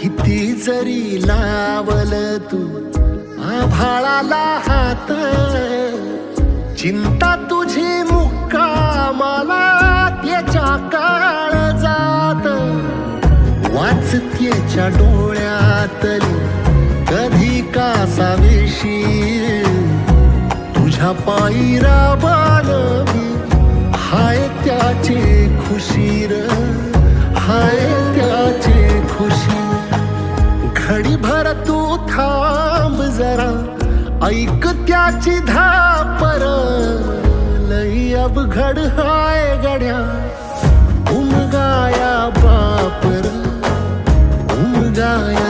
किती जरी लावल तू आभाळाला हात, चिंता तुझी मुक्कामाला त्याच्या काळजात. वाचतेच्या डोळ्यातली कधी कासावेशी, तुझ्या पायी राबान मी हाय त्याची खुशी र, हाय त्याची खुशी. घडीभर तू थांब जरा, ऐक त्याची धापर, लई अवघड हाय गड्या उमगाया बापर, उमगाया